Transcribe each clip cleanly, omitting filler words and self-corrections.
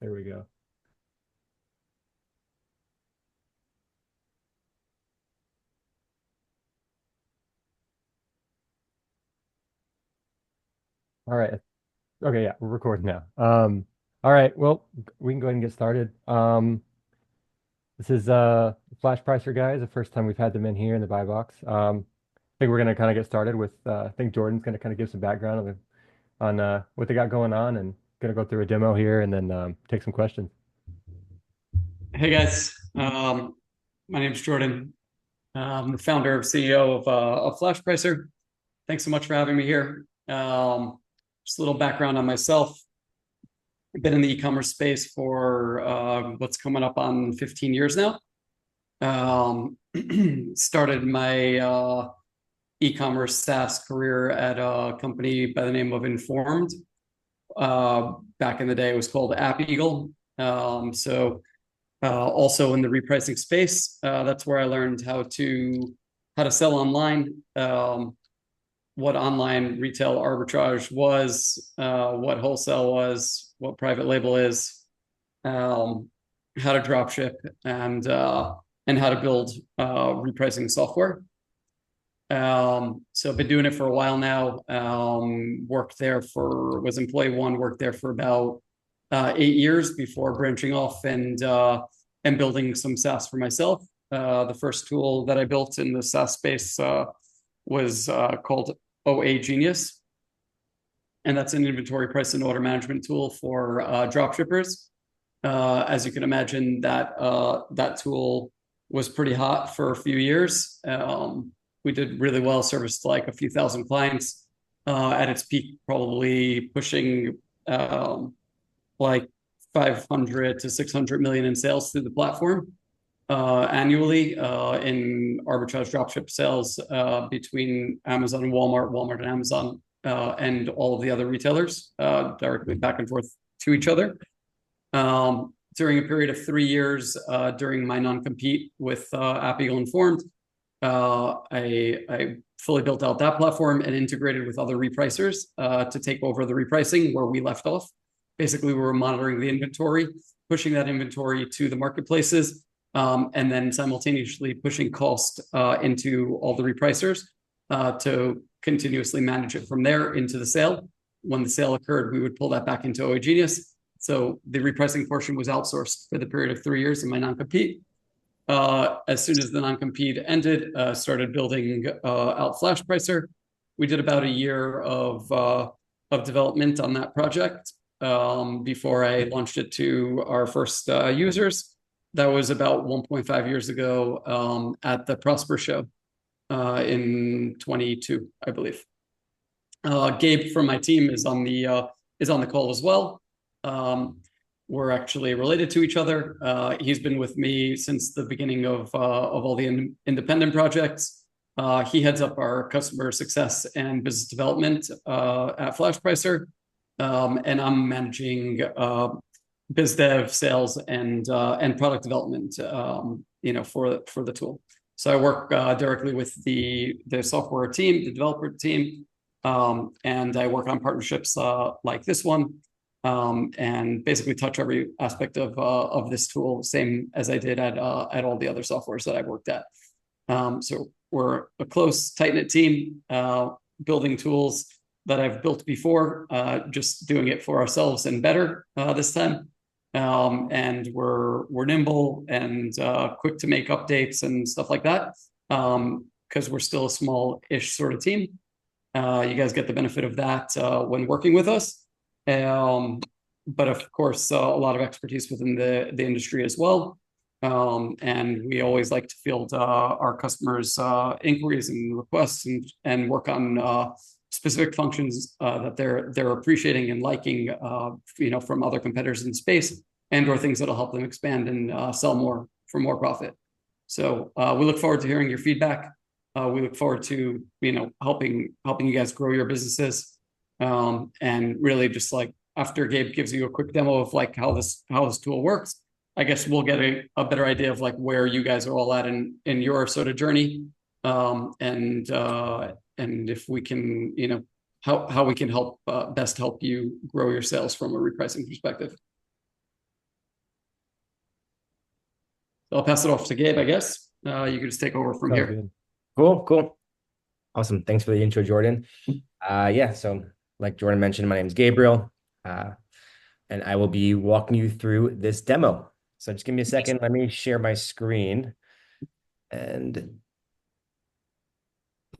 There we go. All right. Okay, yeah, we're recording now. All right, well, we can go ahead and get started. This is Flashpricer guys, the first time we've had them in here in the buy box. I think we're gonna kind of get started with I think Jordan's gonna kind of give some background on what they got going on and gonna go through a demo here and then take some questions. Hey guys, my name's Jordan. I'm the founder and CEO of Flashpricer. Thanks so much for having me here. Just a little background on myself. I've been in the e-commerce space for what's coming up on 15 years now. Um, Started my e-commerce SaaS career at a company by the name of Informed. Back in the day, it was called App Eagle. Also in the repricing space. That's where I learned how to sell online, what online retail arbitrage was, what wholesale was, what private label is, um, how to drop ship, and how to build repricing software. So I've been doing it for a while now. Was employee one, worked there for about 8 years before branching off and building some SaaS for myself. The first tool that I built in the SaaS space was called OA Genius, and that's an inventory price and order management tool for drop shippers. As you can imagine, that tool was pretty hot for a few years. We did really well, serviced like a few thousand clients. At its peak, probably pushing like 500 to 600 million in sales through the platform annually in arbitrage dropship sales between Amazon and Walmart, Walmart and Amazon, and all of the other retailers directly back and forth to each other. During a period of 3 years, during my non-compete with App Eagle Informed, I fully built out that platform and integrated with other repricers to take over the repricing where we left off. Basically, we were monitoring the inventory, pushing that inventory to the marketplaces, and then simultaneously pushing cost into all the repricers to continuously manage it from there into the sale. When the sale occurred, we would pull that back into OA Genius. So the repricing portion was outsourced for the period of 3 years in my non-compete. As soon as the non-compete ended, started building out Flashpricer. We did about a year of development on that project before I launched it to our first users. That was about 1.5 years ago at the Prosper Show in 22, I believe. Gabe from my team is on the call as well. We're actually related to each other. He's been with me since the beginning of all the independent projects. He heads up our customer success and business development at Flashpricer, and I'm managing biz dev, sales, and product development. For the tool. So I work directly with the software team, the developer team, and I work on partnerships like this one. And basically touch every aspect of this tool, same as I did at all the other softwares that I've worked at. So we're a close, tight-knit team, building tools that I've built before, just doing it for ourselves and better this time. And we're nimble and quick to make updates and stuff like that, because we're still a small-ish sort of team. You guys get the benefit of that when working with us. But of course, a lot of expertise within the industry as well. And we always like to field our customers' inquiries and requests and work on specific functions that they're appreciating and liking, from other competitors in the space, and or things that'll help them expand and sell more for more profit. So we look forward to hearing your feedback. We look forward to helping you guys grow your businesses. And really just like after Gabe gives you a quick demo of like how this tool works, I guess we'll get a better idea of like where you guys are all at in your sort of journey, and if we can, how we can help best help you grow your sales from a repricing perspective. I'll pass it off to Gabe, I guess. You can just take over from Sounds here. good. Cool, cool. Awesome. Thanks for the intro, Jordan. Yeah, so like Jordan mentioned, my name is Gabriel, and I will be walking you through this demo. So just give me a second. Let me share my screen and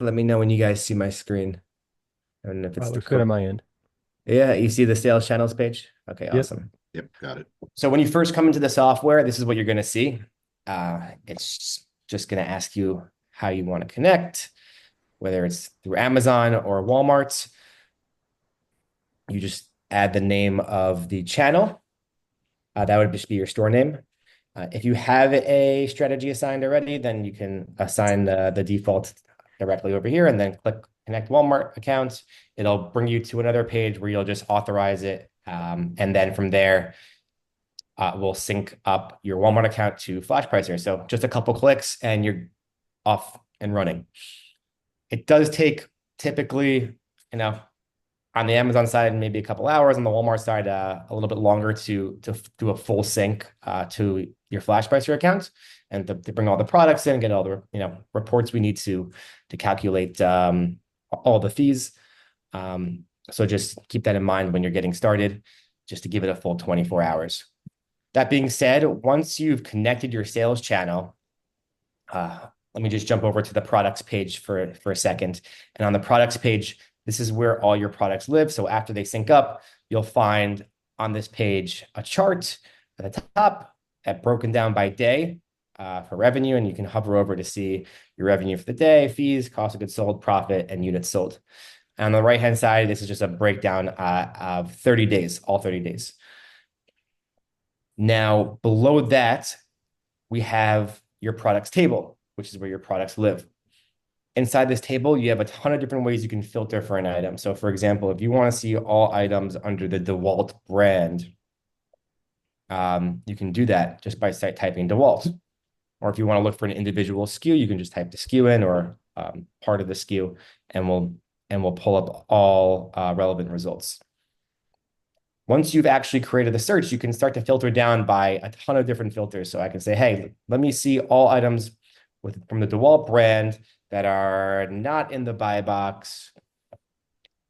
let me know when you guys see my screen. And if it's Looks good on my end. Yeah, you see the sales channels page? Okay, Yep. awesome. Yep, got it. So when you first come into the software, this is what you're going to see. It's just going to ask you how you want to connect, whether it's through Amazon or Walmart. You just add the name of the channel. That would just be your store name. If you have a strategy assigned already, then you can assign the default directly over here and then click Connect Walmart account. It'll bring you to another page where you'll just authorize it. And then from there, we'll sync up your Walmart account to Flashpricer. So just a couple clicks and you're off and running. It does take typically, on the Amazon side, maybe a couple hours. On the Walmart side, a little bit longer to do a full sync to your Flashpricer account and to bring all the products in, get all the reports we need to calculate all the fees. So just keep that in mind when you're getting started, just to give it a full 24 hours. That being said, once you've connected your sales channel, let me just jump over to the products page for a second. And on the products page, this is where all your products live. So after they sync up, you'll find on this page a chart at the top broken down by day for revenue. And you can hover over to see your revenue for the day, fees, cost of goods sold, profit, and units sold. And on the right-hand side, this is just a breakdown of 30 days, all 30 days. Now, below that, we have your products table, which is where your products live. Inside this table, you have a ton of different ways you can filter for an item. So for example, if you want to see all items under the DeWalt brand, you can do that just by typing DeWalt. Or if you want to look for an individual SKU, you can just type the SKU in or part of the SKU, and we'll pull up all relevant results. Once you've actually created the search, you can start to filter down by a ton of different filters. So I can say, hey, let me see all items from the DeWalt brand that are not in the buy box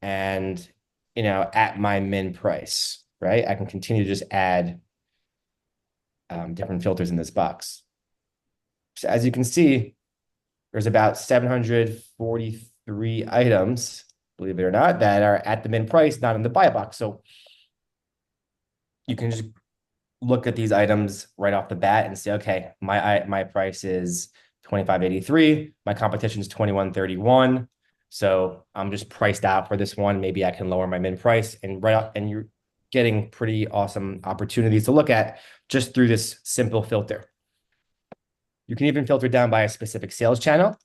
and, at my min price, right? I can continue to just add different filters in this box. So as you can see, there's about 743 items, believe it or not, that are at the min price, not in the buy box. So you can just look at these items right off the bat and say, okay, my price is $25.83. My competition is $21.31. So I'm just priced out for this one. Maybe I can lower my min price, and you're getting pretty awesome opportunities to look at just through this simple filter. You can even filter down by a specific sales channel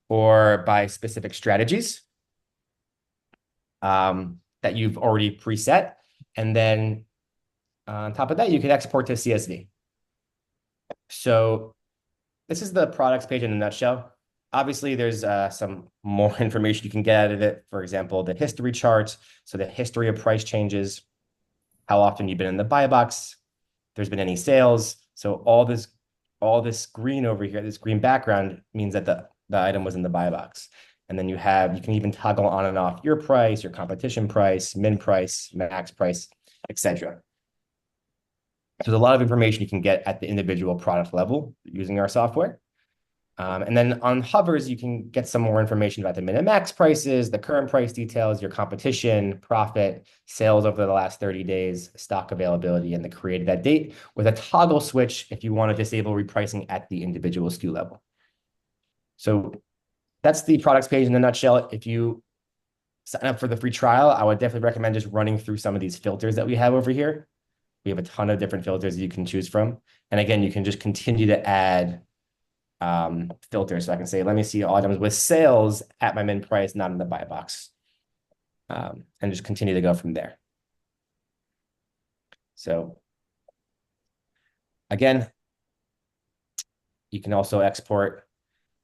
or by specific strategies that you've already preset. And then on top of that, you can export to CSV. So this is the products page in a nutshell. Obviously, there's some more information you can get out of it. For example, the history chart. So the history of price changes, how often you've been in the buy box, if there's been any sales. So all this green over here, this green background means that the item was in the buy box. And then you can even toggle on and off your price, your competition price, min price, max price, etc. So there's a lot of information you can get at the individual product level using our software. And then on hovers, you can get some more information about the min and max prices, the current price details, your competition, profit, sales over the last 30 days, stock availability, and the created that date with a toggle switch if you want to disable repricing at the individual SKU level. So that's the products page in a nutshell. If you sign up for the free trial, I would definitely recommend just running through some of these filters that we have over here. We have a ton of different filters that you can choose from. And again, you can just continue to add filters. So I can say, let me see all items with sales at my min price, not in the buy box. And just continue to go from there. So again, you can also export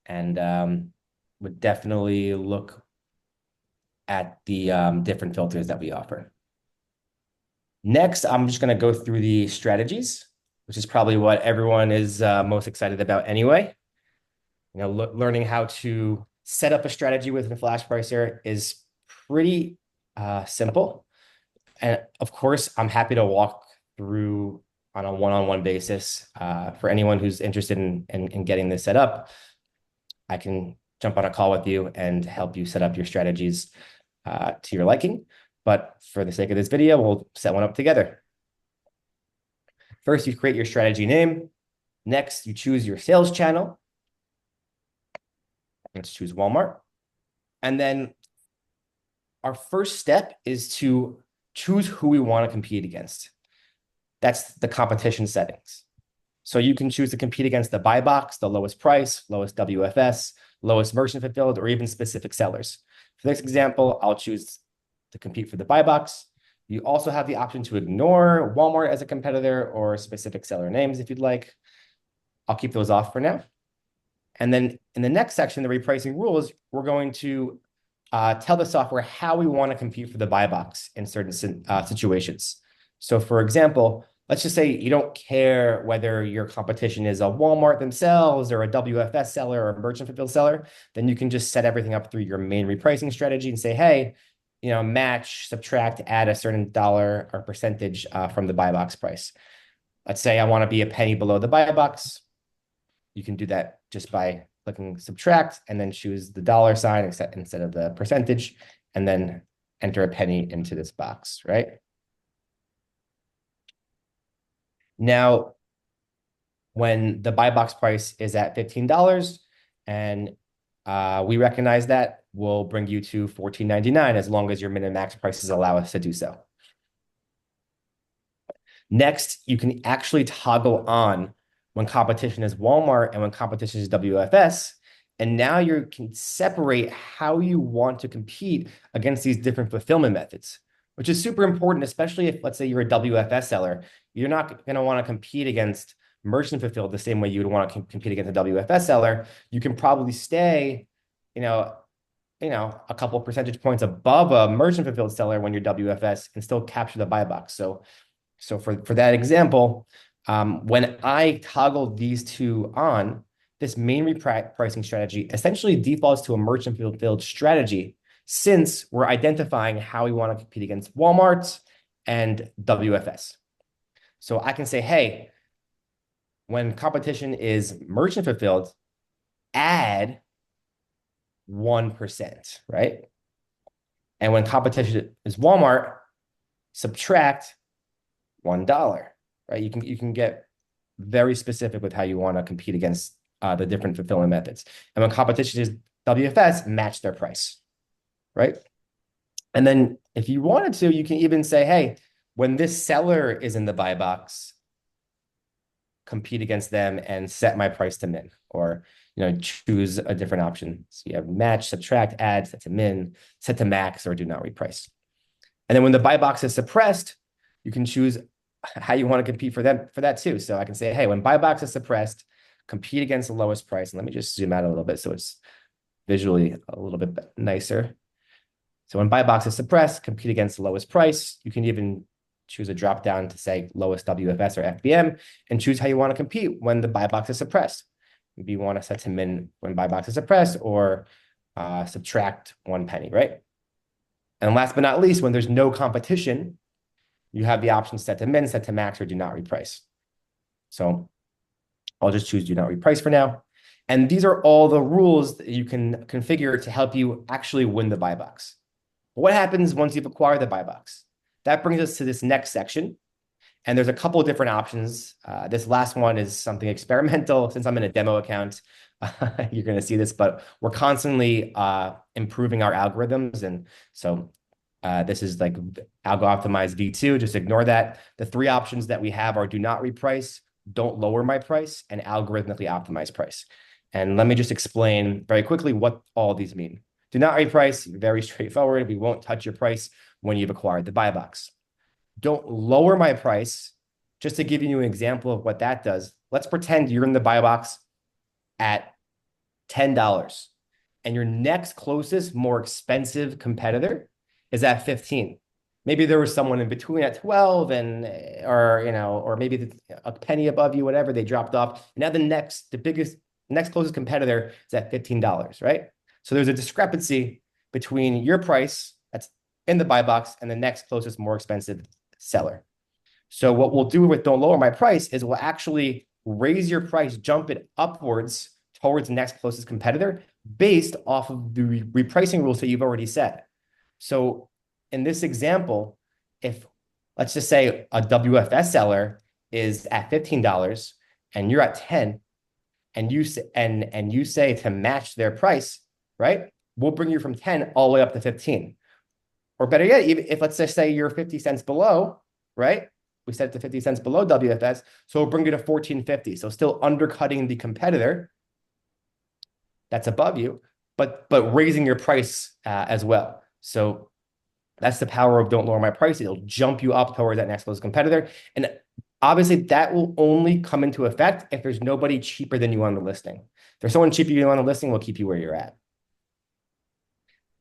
and would definitely look at the different filters that we offer. Next, I'm just going to go through the strategies. which is probably what everyone is most excited about anyway. Learning how to set up a strategy within Flashpricer is pretty simple. And of course, I'm happy to walk through on a one-on-one basis. For anyone who's interested in getting this set up, I can jump on a call with you and help you set up your strategies to your liking. But for the sake of this video, we'll set one up together. First, you create your strategy name. Next, you choose your sales channel. Let's choose Walmart. And then our first step is to choose who we want to compete against. That's the competition settings. So you can choose to compete against the buy box, the lowest price, lowest WFS, lowest merchant fulfilled, or even specific sellers. For this example, I'll choose to compete for the buy box. You also have the option to ignore Walmart as a competitor or specific seller names if you'd like. I'll keep those off for now. And then in the next section, the repricing rules, we're going to tell the software how we want to compete for the buy box in certain situations. So for example, let's just say you don't care whether your competition is a Walmart themselves or a WFS seller or a merchant fulfilled seller, then you can just set everything up through your main repricing strategy and say, hey, match, subtract, add a certain dollar or percentage from the buy box price. Let's say I want to be a penny below the buy box. You can do that just by clicking subtract and then choose the dollar sign instead of the percentage, and then enter a penny into this box, right? Now, when the buy box price is at $15 and we recognize that, we'll bring you to $14.99 as long as your min and max prices allow us to do so. Next, you can actually toggle on when competition is Walmart and when competition is WFS. And now you can separate how you want to compete against these different fulfillment methods, which is super important, especially if, let's say, you're a WFS seller. You're not going to want to compete against merchant fulfilled the same way you would want to compete against a WFS seller. You can probably stay, a couple percentage points above a merchant fulfilled seller when you're WFS and still capture the buy box. So for that example, when I toggle these two on, this main repricing strategy essentially defaults to a merchant fulfilled strategy, since we're identifying how we want to compete against Walmart and WFS. So I can say, hey, when competition is merchant fulfilled, add 1%, right? And when competition is Walmart, subtract $1, right? You can get very specific with how you want to compete against the different fulfillment methods. And when competition is WFS, match their price, right? And then if you wanted to, you can even say, hey, when this seller is in the buy box, compete against them and set my price to min, or choose a different option. So you have match, subtract, add, set to min, set to max, or do not reprice. And then when the buy box is suppressed, you can choose how you want to compete for that too. So I can say, hey, when buy box is suppressed, compete against the lowest price. And let me just zoom out a little bit so it's visually a little bit nicer. So when buy box is suppressed, compete against the lowest price. You can even choose a drop down to say lowest WFS or FBM and choose how you want to compete when the buy box is suppressed. Maybe you want to set to min when buy box is suppressed, or subtract 1 penny, right? And last but not least, when there's no competition, you have the option set to min, set to max, or do not reprice. So I'll just choose do not reprice for now. And these are all the rules that you can configure to help you actually win the buy box. But what happens once you've acquired the buy box? That brings us to this next section. And there's a couple of different options. This last one is something experimental. Since I'm in a demo account, you're going to see this, but we're constantly improving our algorithms. And so this is like Algo Optimized V2. Just ignore that. The 3 options that we have are do not reprice, don't lower my price, and algorithmically optimize price. And let me just explain very quickly what all these mean. Do not reprice, very straightforward. We won't touch your price when you've acquired the buy box. Don't lower my price. Just to give you an example of what that does, let's pretend you're in the buy box at $10 and your next closest, more expensive competitor is at 15. Maybe there was someone in between at 12 and, or, or maybe a penny above you, whatever, they dropped off. And now the next closest competitor is at $15, right? So there's a discrepancy between your price that's in the buy box and the next closest more expensive seller. So what we'll do with Don't Lower My Price is we'll actually raise your price, jump it upwards towards the next closest competitor based off of the repricing rules that you've already set. So in this example, if let's just say a WFS seller is at $15 and you're at 10, and you say to match their price, right? We'll bring you from 10 all the way up to 15. Or better yet, even if let's just say you're 50 cents below, right? We set it to 50 cents below WFS, so we'll bring you to 14.50. So still undercutting the competitor that's above you, but raising your price as well. So that's the power of Don't Lower My Price. It'll jump you up towards that next closest competitor. And obviously, that will only come into effect if there's nobody cheaper than you on the listing. If there's someone cheaper than you on the listing, we'll keep you where you're at.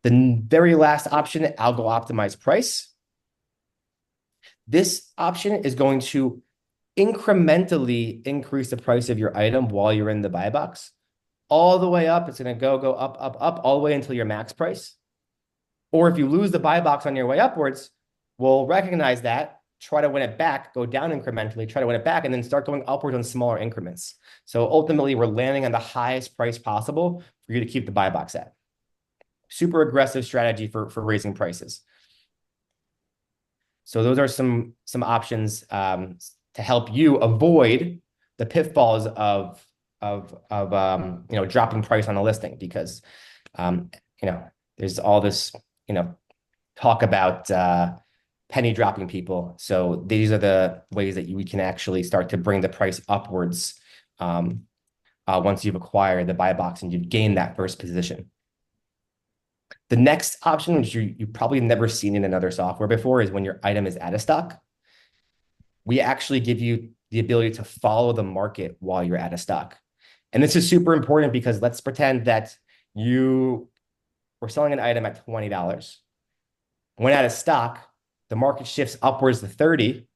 The very last option, Algo Optimized Price. This option is going to incrementally increase the price of your item while you're in the buy box. All the way up, it's going to go up, all the way until your max price. Or if you lose the buy box on your way upwards, we'll recognize that, try to win it back, go down incrementally, try to win it back, and then start going upwards on smaller increments. So ultimately, we're landing on the highest price possible for you to keep the buy box at. Super aggressive strategy for raising prices. So those are some options to help you avoid the pitfalls of dropping price on a listing, because there's all this talk about penny dropping people. So these are the ways that we can actually start to bring the price upwards once you've acquired the buy box and you've gained that first position. The next option, which you've probably never seen in another software before, is when your item is out of stock. We actually give you the ability to follow the market while you're out of stock. And this is super important because let's pretend that you were selling an item at $20. When out of stock, the market shifts upwards to 30,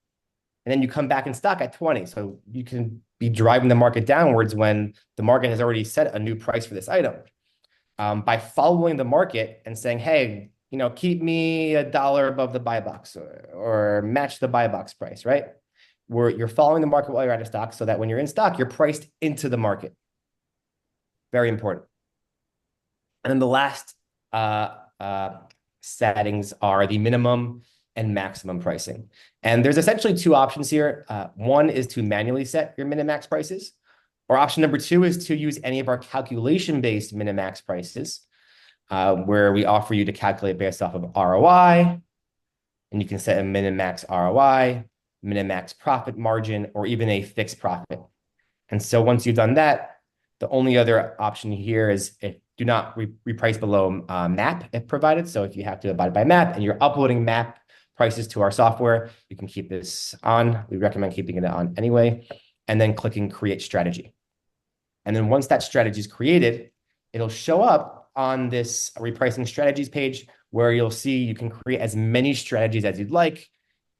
and then you come back in stock at 20. So you can be driving the market downwards when the market has already set a new price for this item. By following the market and saying, hey, keep me $1 above the buy box or match the buy box price, right? You're following the market while you're out of stock so that when you're in stock, you're priced into the market. Very important. And then the last settings are the minimum and maximum pricing. And there's essentially two options here. One is to manually set your min and max prices. Or option number two is to use any of our calculation-based min and max prices, where we offer you to calculate based off of ROI. And you can set a min and max ROI, min and max profit margin, or even a fixed profit. And so once you've done that, the only other option here is do not reprice below MAP if provided. So if you have to abide by MAP and you're uploading MAP prices to our software, you can keep this on. We recommend keeping it on anyway. And then clicking Create Strategy. And then once that strategy is created, it'll show up on this repricing strategies page where you'll see you can create as many strategies as you'd like.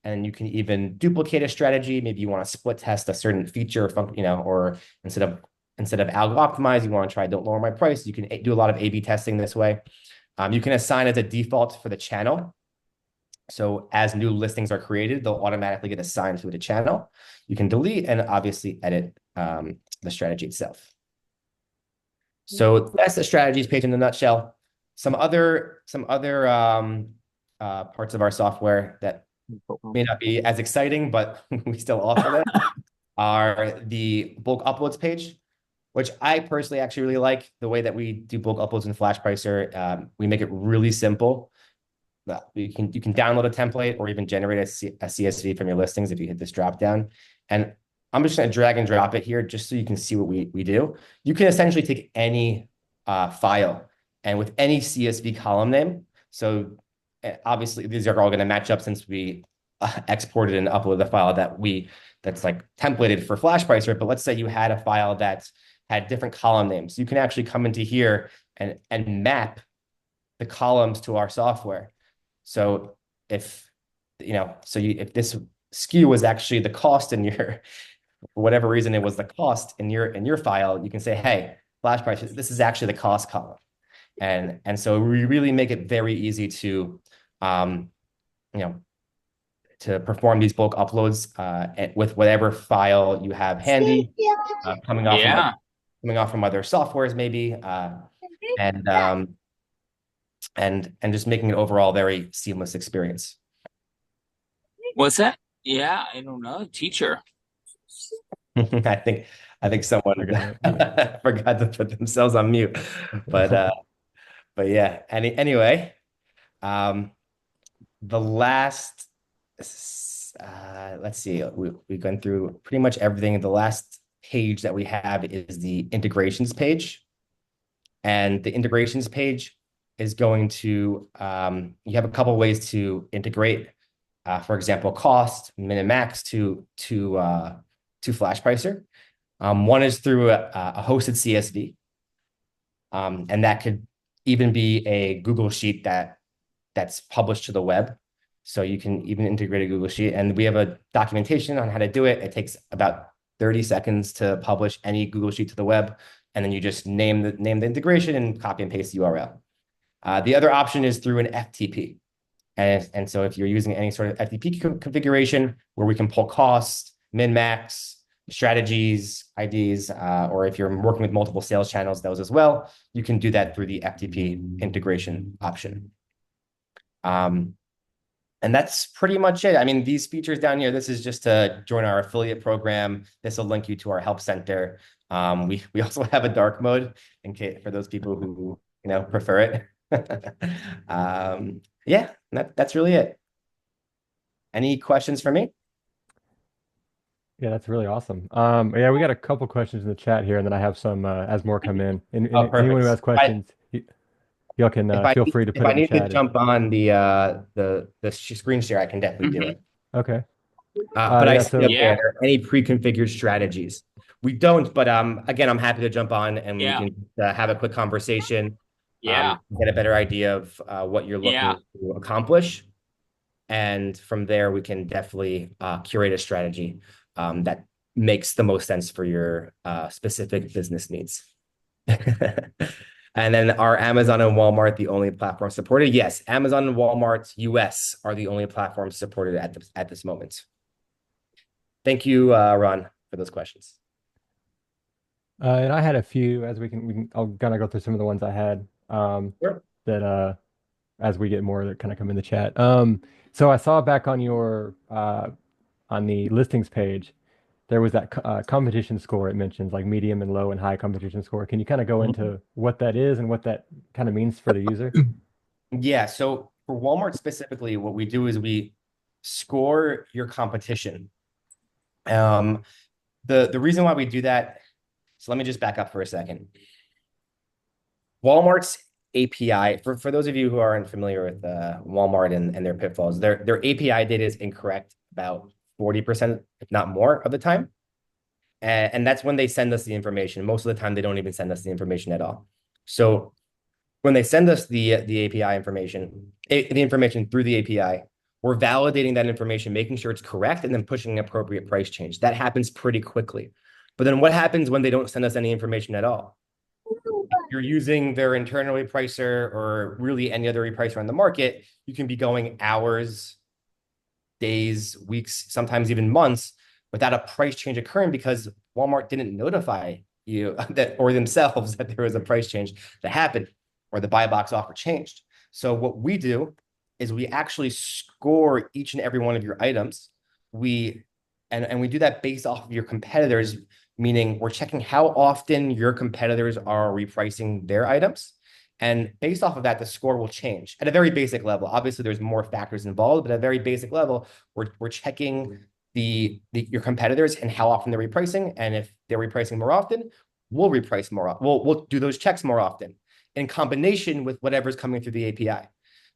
And you can even duplicate a strategy. Maybe you want to split test a certain feature, or instead of algo optimize, you want to try Don't Lower My Price. You can do a lot of A/B testing this way. You can assign as a default for the channel. So as new listings are created, they'll automatically get assigned to the channel. You can delete and obviously edit the strategy itself. So that's the strategies page in a nutshell. Some other parts of our software that may not be as exciting, but we still offer them, are the bulk uploads page, which I personally actually really like the way that we do bulk uploads in Flashpricer. We make it really simple. You can download a template or even generate a CSV from your listings if you hit this drop down. And I'm just going to drag and drop it here just so you can see what we do. You can essentially take any file and with any CSV column name. So obviously these are all going to match up since we exported and uploaded the file that's like templated for Flashpricer. But let's say you had a file that had different column names. You can actually come into here and map the columns to our software. So if so if this SKU was actually the cost in your, for whatever reason, it was the cost in your file, you can say, hey, Flashpricer, this is actually the cost column. And so we really make it very easy to, um, to perform these bulk uploads with whatever file you have handy, coming off from other softwares maybe, and just making it overall very seamless experience. What's that? Yeah, I don't know. Teacher. I think someone forgot to put themselves on mute, but yeah. Anyway, the last, let's see, we've gone through pretty much everything. The last page that we have is the integrations page, and the integrations page is going to, you have a couple ways to integrate, for example, cost, min and max to Flashpricer. One is through a hosted CSV, and that could even be a Google Sheet that's published to the web. So you can even integrate a Google Sheet, and we have a documentation on how to do it. It takes about 30 seconds to publish any Google Sheet to the web, and then you just name the integration and copy and paste the URL. The other option is through an FTP. And so if you're using any sort of FTP configuration where we can pull costs, min, max, strategies, IDs, or if you're working with multiple sales channels, those as well, you can do that through the FTP integration option. And that's pretty much it. I mean, these features down here, this is just to join our affiliate program. This will link you to our help center. We also have a dark mode in case for those people who prefer it. Yeah, that's really it. Any questions for me? Yeah, that's really awesome. Yeah, we got a couple questions in the chat here, and then I have some as more come in. And anyone who has questions, y'all can feel free to put if it I in the need to chat. jump on the screen share, I can definitely do it. Okay. But I yeah, see up there, are there any pre-configured strategies? We don't, but again, I'm happy to jump on and we can have a quick conversation. Get a better idea of what you're looking to accomplish. And from there, we can definitely curate a strategy that makes the most sense for your specific business needs. And then are Amazon and Walmart the only platform supported? Yes, Amazon and Walmart US are the only platforms supported at this moment. Thank you, Ron, for those questions. And I had a few as I'll kind of go through some of the ones I had Sure. that as we get more that kind of come in the chat. So I saw back on your on the listings page, there was that competition score it mentions, like medium and low and high competition score. Can you kind of go into what that is and what that kind of means for the user? Yeah, so for Walmart specifically, what we do is we score your competition. The reason why we do that, so let me just back up for a second. Walmart's API, for those of you who aren't familiar with Walmart and their pitfalls, their API data is incorrect about 40%, if not more, of the time. And that's when they send us the information. Most of the time, they don't even send us the information at all. So when they send us the API information, the information through the API, we're validating that information, making sure it's correct, and then pushing an appropriate price change. That happens pretty quickly. But then what happens when they don't send us any information at all? If you're using their internal repricer or really any other repricer on the market, you can be going hours, days, weeks, sometimes even months without a price change occurring because Walmart didn't notify you that or themselves that there was a price change that happened or the buy box offer changed. So what we do is we actually score each and every one of your items. We do that based off of your competitors, meaning we're checking how often your competitors are repricing their items. And based off of that, the score will change at a very basic level. Obviously, there's more factors involved, but at a very basic level, we're checking your competitors and how often they're repricing. And if they're repricing more often, we'll reprice more often. We'll do those checks more often in combination with whatever's coming through the API.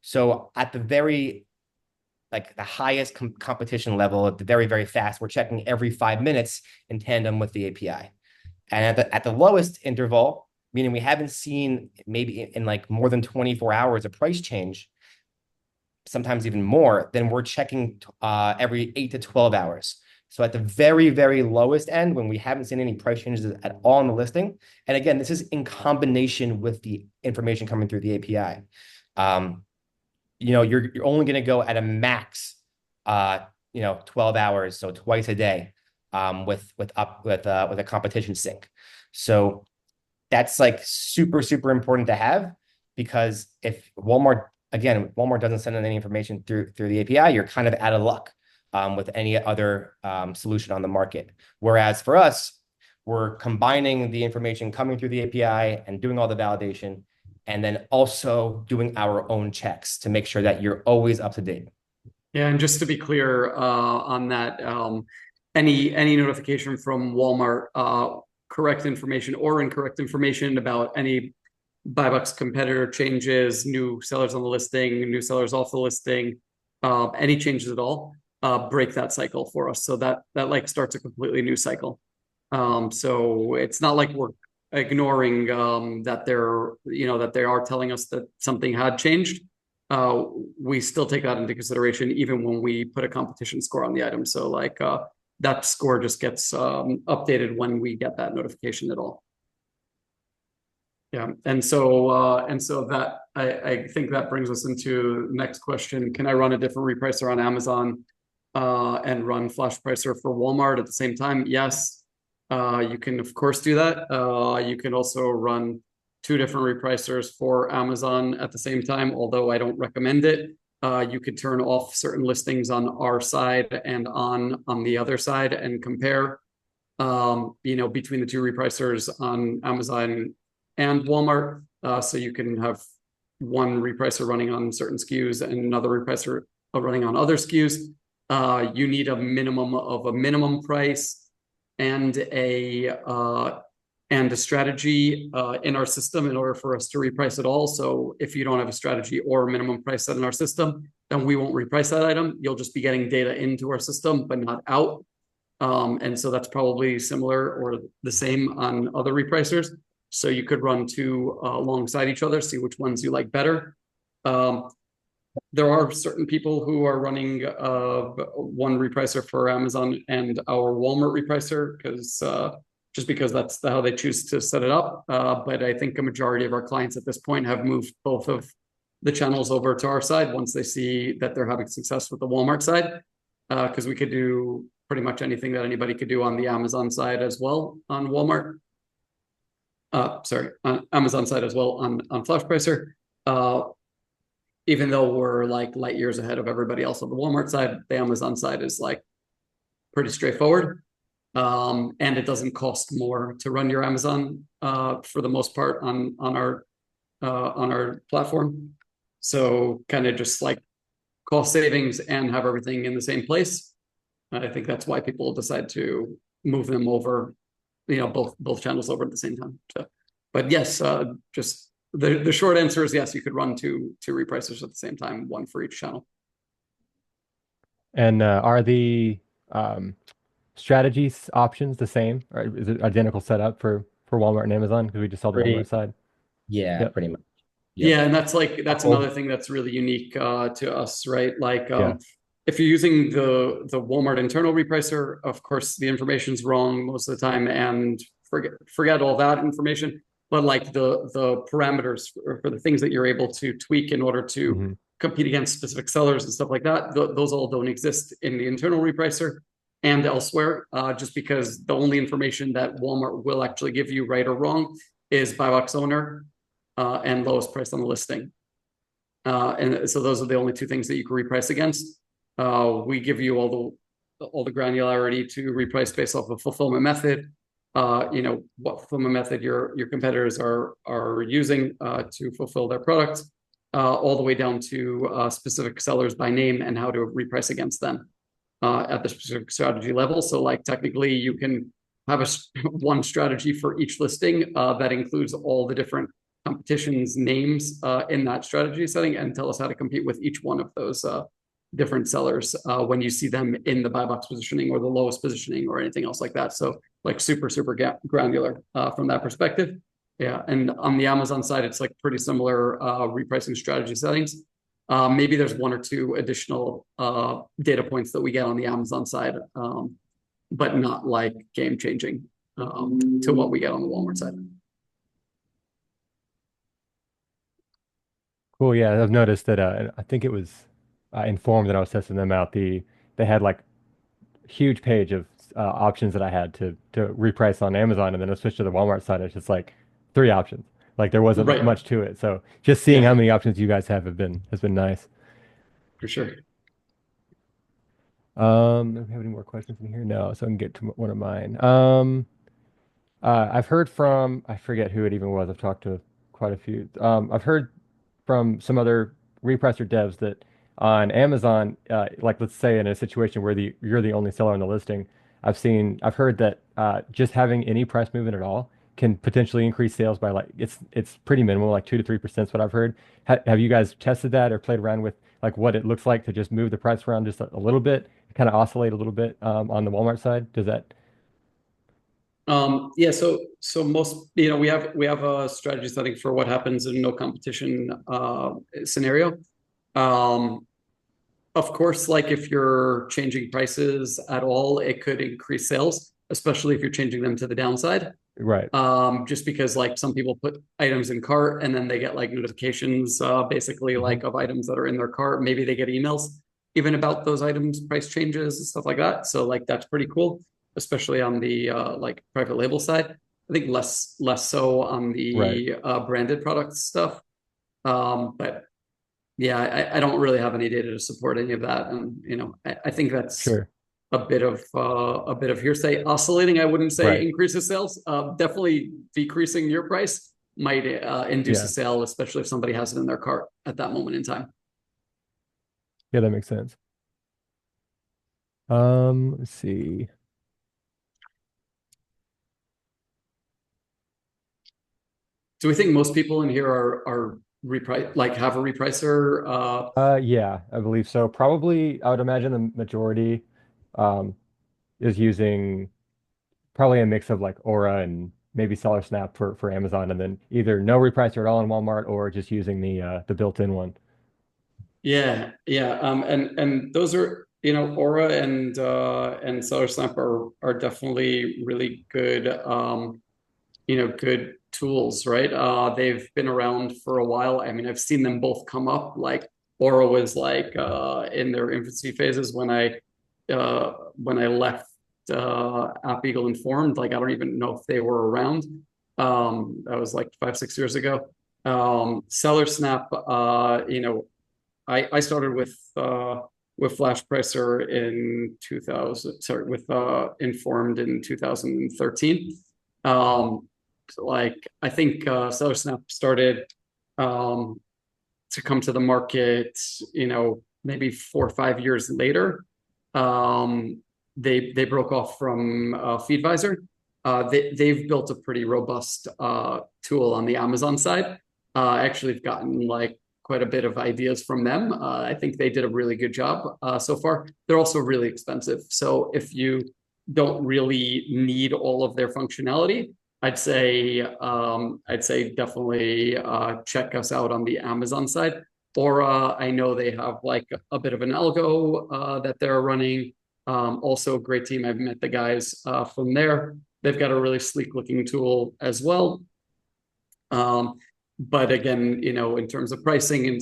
So at the very the highest competition level, at the very, very fast, we're checking every 5 minutes in tandem with the API. And at the lowest interval, meaning we haven't seen maybe in more than 24 hours a price change, sometimes even more, then we're checking every 8 to 12 hours. So at the very, very lowest end, when we haven't seen any price changes at all in the listing, and again, this is in combination with the information coming through the API. You're only going to go at a max, 12 hours, so twice a day, with a competition sync. So that's like super, super important to have, because if Walmart doesn't send in any information through the API, you're kind of out of luck with any other solution on the market. Whereas for us, we're combining the information coming through the API and doing all the validation, and then also doing our own checks to make sure that you're always up to date. Yeah, and just to be clear on that, any notification from Walmart, correct information or incorrect information about any buy box competitor changes, new sellers on the listing, new sellers off the listing, any changes at all, break that cycle for us. So that like starts a completely new cycle. So it's not like we're ignoring that they are telling us that something had changed. We still take that into consideration even when we put a competition score on the item. So like that score just gets updated when we get that notification at all. Yeah, and so that I think that brings us into the next question. Can I run a different repricer on Amazon and run Flashpricer for Walmart at the same time? Yes, you can of course do that. You can also run 2 different repricers for Amazon at the same time, although I don't recommend it. You could turn off certain listings on our side and on the other side and compare, between the 2 repricers on Amazon and Walmart. So you can have one repricer running on certain SKUs and another repricer running on other SKUs. You need a minimum price and a strategy in our system in order for us to reprice it all. So if you don't have a strategy or a minimum price set in our system, then we won't reprice that item. You'll just be getting data into our system, but not out. And so that's probably similar or the same on other repricers. So you could run 2 alongside each other, see which ones you like better. There are certain people who are running one repricer for Amazon and our Walmart repricer because that's how they choose to set it up. But I think a majority of our clients at this point have moved both of the channels over to our side once they see that they're having success with the Walmart side, because we could do pretty much anything that anybody could do on the Amazon side as well on Walmart. On Amazon side as well on Flashpricer. Even though we're like light years ahead of everybody else on the Walmart side, the Amazon side is like pretty straightforward. And it doesn't cost more to run your Amazon for the most part on our platform. So kind of just like cost savings and have everything in the same place. I think that's why people decide to move them over, both channels over at the same time. So, but yes, just the short answer is yes, you could run two repricers at the same time, one for each channel. And are the strategies options the same, or is it identical setup for Walmart and Amazon? Because we just saw the Walmart side. Yeah, Yep. pretty much. Yep. Yeah, and that's another thing that's really unique to us, right? Like if you're using the Walmart internal repricer, of course the information's wrong most of the time, and forget all that information. But like the parameters for the things that you're able to tweak in order to compete against specific sellers and stuff like that, those all don't exist in the internal repricer and elsewhere, just because the only information that Walmart will actually give you, right or wrong, is buy box owner and lowest price on the listing. And so those are the only 2 things that you can reprice against. We give you all the granularity to reprice based off of fulfillment method. What fulfillment method your competitors are using to fulfill their products, all the way down to specific sellers by name and how to reprice against them at the specific strategy level. So like technically you can have one strategy for each listing that includes all the different competitions names in that strategy setting, and tell us how to compete with each one of those different sellers when you see them in the buy box positioning or the lowest positioning or anything else like that. So like super granular from that perspective. Yeah, and on the Amazon side, it's like pretty similar repricing strategy settings. Maybe there's one or two additional data points that we get on the Amazon side, but not like game changing to what we get on the Walmart side. Cool. Yeah, I've noticed that. I think it was Informed that I was testing them out. They had like huge page of options that I had to reprice on Amazon, and then I switched to the Walmart side. It's just like three options. Like there wasn't Right. much to it. So just seeing Yeah, how many options you guys have been has been nice. for sure. Do we have any more questions in here? No, so I can get to one of mine. I've heard from, I forget who it even was. I've talked to quite a few. I've heard from some other repressor devs that on Amazon, like let's say in a situation where you're the only seller on the listing, I've heard that just having any price movement at all can potentially increase sales by like it's pretty minimal, like 2 to 3% is what I've heard. Have you guys tested that or played around with like what it looks like to just move the price around just a little bit, kind of oscillate a little bit on the Walmart side? Does that? Yeah, so most, we have a strategy setting for what happens in no competition scenario. Um, of course, like if you're changing prices at all, it could increase sales, especially if you're changing them to the downside. Right. Just because like some people put items in cart and then they get like notifications, basically Hmm. like of items that are in their cart. Maybe they get emails even about those items, price changes and stuff like that. So like that's pretty cool, especially on the like private label side. I think less so on Right. the branded products stuff. But yeah, I don't really have any data to support any of that, and I think that's Sure. a bit of hearsay. Oscillating, I wouldn't say Right. increases sales. Definitely decreasing your price might induce a Yeah. sale, especially if somebody has it in their cart at that moment in time. Yeah, that makes sense. Let's see. Do we think most people in here are reprice like have a repricer? Yeah, I believe so. Probably, I would imagine the majority um is using probably a mix of like Aura and maybe Seller Snap for Amazon, and then either no repricer at all in Walmart or just using the built-in one. Yeah. And those are, Aura and Seller Snap are definitely really good good tools, right? They've been around for a while. I mean, I've seen them both come up. Like Aura was like in their infancy phases when I left App Eagle Informed. Like I don't even know if they were around. That was like 5, 6 years ago. Seller Snap, I started with Flashpricer in 2000, sorry, with Informed in 2013. Like I think Seller Snap started to come to the market, maybe 4 or 5 years later. They broke off from FeedVisor. They've built a pretty robust tool on the Amazon side. Actually, have gotten like quite a bit of ideas from them. I think they did a really good job so far. They're also really expensive. So if you don't really need all of their functionality, I'd say definitely check us out on the Amazon side. Or I know they have like a bit of an algo that they're running. Also, a great team. I've met the guys from there. They've got a really sleek looking tool as well. But again, in terms of pricing and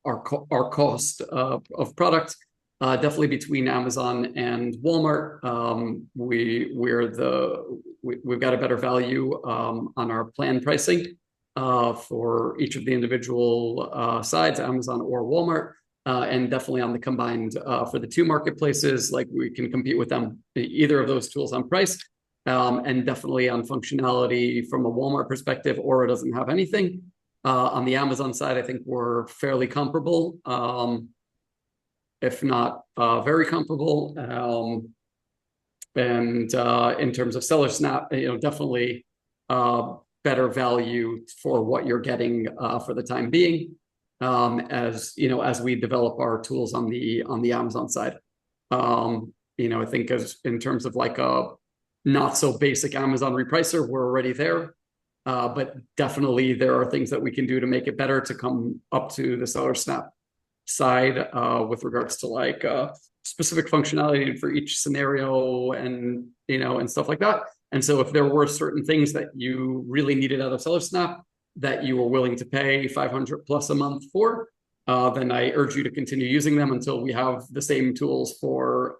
our cost of product, definitely between Amazon and Walmart, we've got a better value on our plan pricing for each of the individual sides, Amazon or Walmart. And definitely on the combined for the two marketplaces, like we can compete with them, either of those tools on price. And definitely on functionality from a Walmart perspective, Aura doesn't have anything. On the Amazon side, I think we're fairly comparable, if not very comparable. And in terms of Seller Snap, definitely better value for what you're getting for the time being. As we develop our tools on the Amazon side, I think as in terms of like a not so basic Amazon repricer, we're already there. But definitely there are things that we can do to make it better to come up to the Seller Snap side with regards to like specific functionality for each scenario and and stuff like that. And so if there were certain things that you really needed out of Seller Snap that you were willing to pay 500 plus a month for, then I urge you to continue using them until we have the same tools for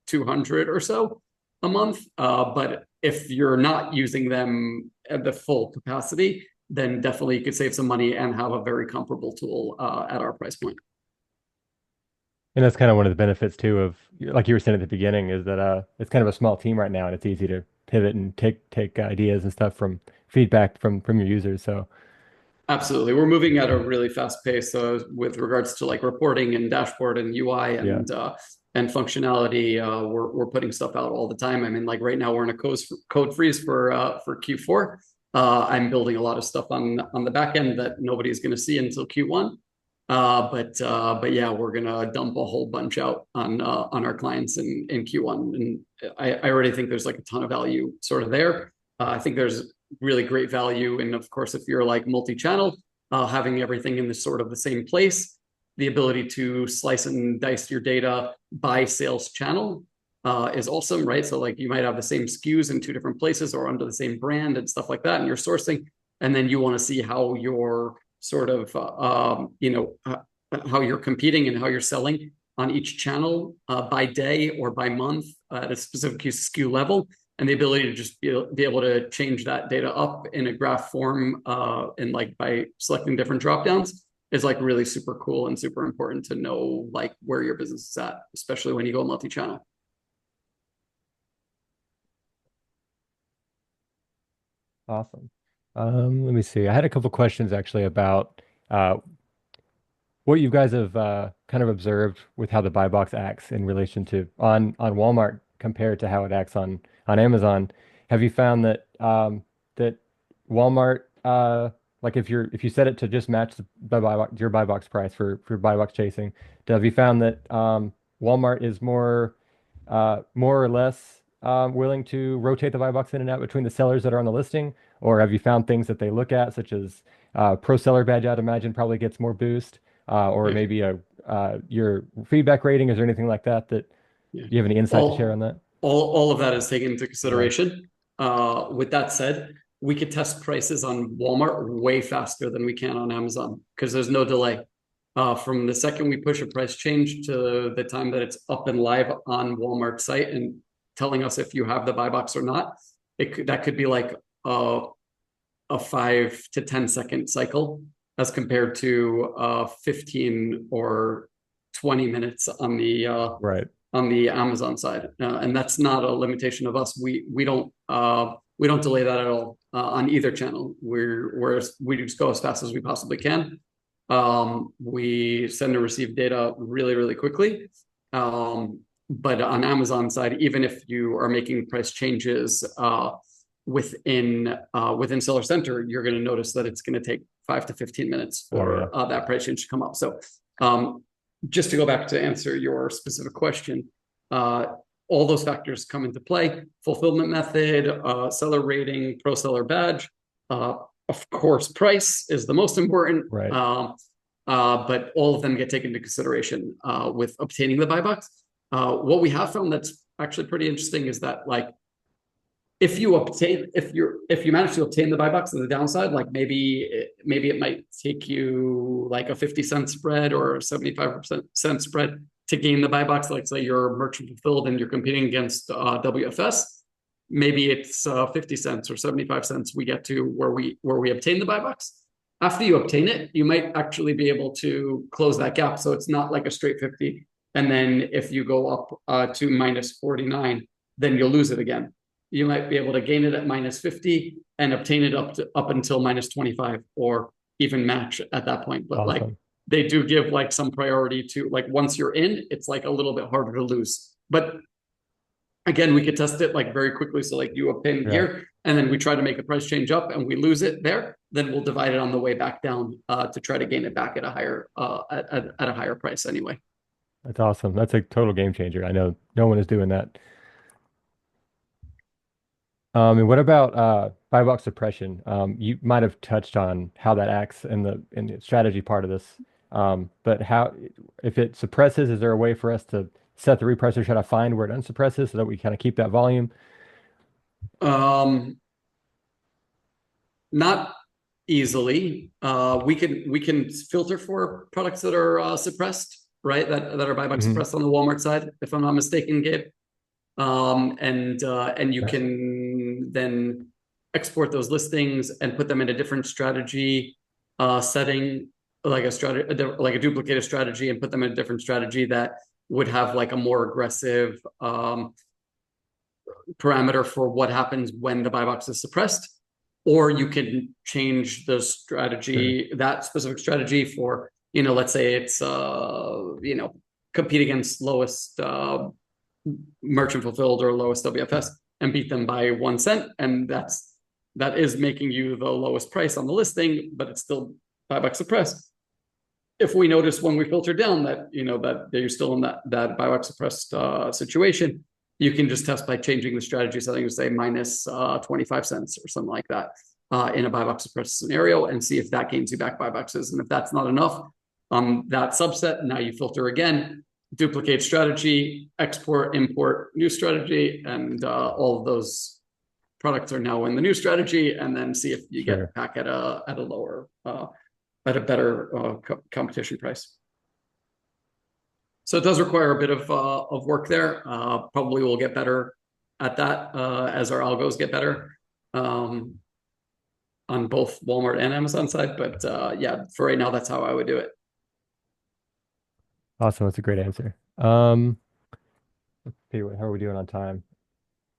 200 or so a month. But if you're not using them at the full capacity, then definitely you could save some money and have a very comparable tool at our price point. And that's kind of one of the benefits too of, like you were saying at the beginning, is that it's kind of a small team right now, and it's easy to pivot and take ideas and stuff from feedback from your users. So Absolutely. We're moving at a really fast pace with regards to like reporting and dashboard and UI yeah, and functionality. We're putting stuff out all the time. I mean, like right now we're in a code freeze for Q4. I'm building a lot of stuff on the back end that nobody's going to see until Q1. But yeah, we're gonna dump a whole bunch out on our clients in Q1, and I already think there's like a ton of value sort of there. I think there's really great value, and of course, if you're like multi-channel, having everything in the sort of the same place, the ability to slice and dice your data by sales channel is awesome, right? So like you might have the same SKUs in two different places or under the same brand and stuff like that, and you're sourcing, and then you want to see how your sort of how you're competing and how you're selling on each channel by day or by month at a specific SKU level, and the ability to just be able to change that data up in a graph form and like by selecting different drop downs is like really super cool and super important to know like where your business is at, especially when you go multi-channel. awesome. Let me see. I had a couple questions actually about what you guys have kind of observed with how the buy box acts in relation to on Walmart compared to how it acts on Amazon. Have you found that that Walmart like if you set it to just match the buy box, your buy box price for buy box chasing, have you found that Walmart is more or less willing to rotate the buy box in and out between the sellers that are on the listing, or have you found things that they look at such as pro seller badge? I'd imagine probably gets more boost or Yeah. maybe your feedback rating. Is there anything like that that Yeah. you have any insight to share on All, that? all of that is taken into Yeah, consideration. With that said, we could test prices on Walmart way faster than we can on Amazon because there's no delay. From the second we push a price change to the time that it's up and live on Walmart's site and telling us if you have the buy box or not, that could be like a 5 to 10 second cycle as compared to 15 or 20 minutes right. on the Amazon side, and that's not a limitation of us. We don't delay that at all on either channel. We just go as fast as we possibly can. We send and receive data really quickly. But on Amazon side, even if you are making price changes within Seller Center, you're going to notice that it's going to take 5 to 15 minutes Oh yeah. for that price change to come up. So just to go back to answer your specific question, all those factors come into play: fulfillment method, seller rating, pro seller badge. Of course, price is the most important, Right. but all of them get taken into consideration with obtaining the buy box. What we have found that's actually pretty interesting is that like if you manage to obtain the buy box, on the downside, like maybe it might take you like a 50-cent spread or a 75% spread to gain the buy box. Like say you're merchant fulfilled and you're competing against WFS, maybe it's 50 cents or 75 cents we get to where we obtain the buy box. After you obtain it, you might actually be able to close that gap, so it's not like a straight 50. And then if you go up to minus 49, then you'll lose it again. You might be able to gain it at minus 50 and obtain it up until minus 25 or even match at that point. But like Awesome. they do give like some priority to like once you're in, it's like a little bit harder to lose. But again, we could test it like very quickly. So like you obtain it Yeah, here, and then we try to make a price change up and we lose it there. Then we'll divide it on the way back down to try to gain it back at a higher at a higher price anyway. that's awesome. That's a total game changer. I know no one is doing that. And what about buy box suppression? You might have touched on how that acts in the strategy part of this. But how, if it suppresses, is there a way for us to set the repressor, try to find where it unsuppresses so that we kind of keep that volume? Not easily. We can filter for products that are suppressed, right? That are buy box Hmm. suppressed on the Walmart side, if I'm not mistaken, Gabe. And you Yes. can then export those listings and put them in a different strategy setting, like a strategy, like a duplicated strategy, and put them in a different strategy that would have like a more aggressive parameter for what happens when the buy box is suppressed. Or you can change the Sure. strategy, that specific strategy for, let's say it's compete against lowest merchant fulfilled or lowest WFS and beat them by 1 cent. And that is making you the lowest price on the listing, but it's still buy box suppressed. If we notice when we filter down that that you're still in that buy box suppressed situation, you can just test by changing the strategy setting to say minus 25 cents or something like that in a buy box suppressed scenario, and see if that gains you back buy boxes. And if that's not enough on that subset, now you filter again, duplicate strategy, export, import new strategy, and all of those products are now in the new strategy, and then see if you Sure. get back at a lower at a better competition price. So it does require a bit of work there. Probably we'll get better at that as our algos get better on both Walmart and Amazon side. But yeah, for right now, that's how I would do it. Awesome. That's a great answer. Let's see, how are we doing on time?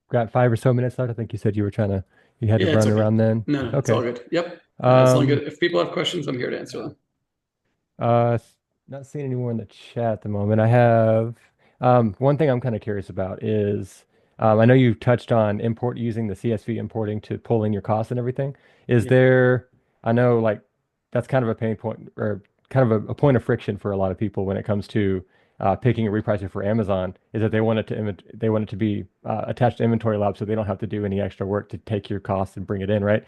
Got 5 or so minutes left. I think you said you had to Yeah, it's run okay. around then. No, it's all Okay. good. Yep. As long as Um, if people have questions, I'm here to answer them. not seeing any more in the chat at the moment. I have one thing I'm kind of curious about is I know you touched on import using the CSV importing to pull in your costs and everything. Is Yeah. there, I know like that's kind of a pain point or kind of a point of friction for a lot of people when it comes to picking a repricer for Amazon is that they want it to be attached to Inventory Lab so they don't have to do any extra work to take your costs and bring it in, right?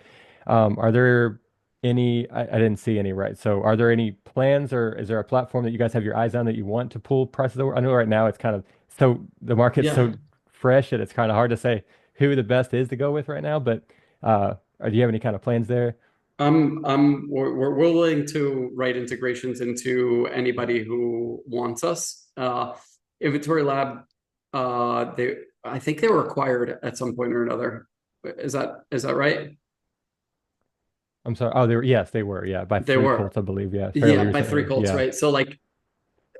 Are there I didn't see any, right? So are there any plans or is there a platform that you guys have your eyes on that you want to pull prices over? I know right now it's kind of so the market's Yeah. so fresh that it's kind of hard to say who the best is to go with right now, but do you have any kind of plans there? We're willing to write integrations into anybody who wants us. Inventory Lab, I think they were acquired at some point or another. Is that right? I'm sorry. Oh, yes, they were. Yeah, by They Three were. Colts, I believe. Yeah, Yeah, fairly by three recently. Colts, Yeah. right? So like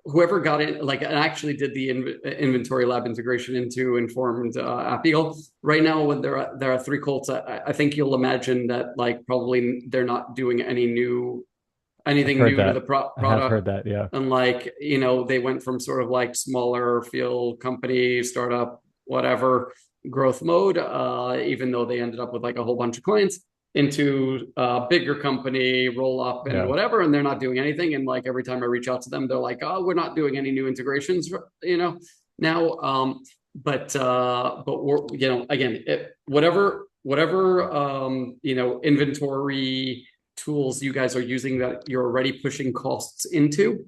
whoever got it, like I actually did the Inventory Lab integration into Informed App Eagle. Right now, when there are three Colts, I think you'll imagine that like probably they're not doing I've anything heard new to the that. I have product. heard that. Yeah. And like, they went from sort of like smaller field company, startup, whatever growth mode, even though they ended up with like a whole bunch of clients, into a bigger company, roll up and Yeah. whatever. And they're not doing anything. And like every time I reach out to them, they're like, oh, we're not doing any new integrations, now. But we're, again, whatever, inventory tools you guys are using that you're already pushing costs into,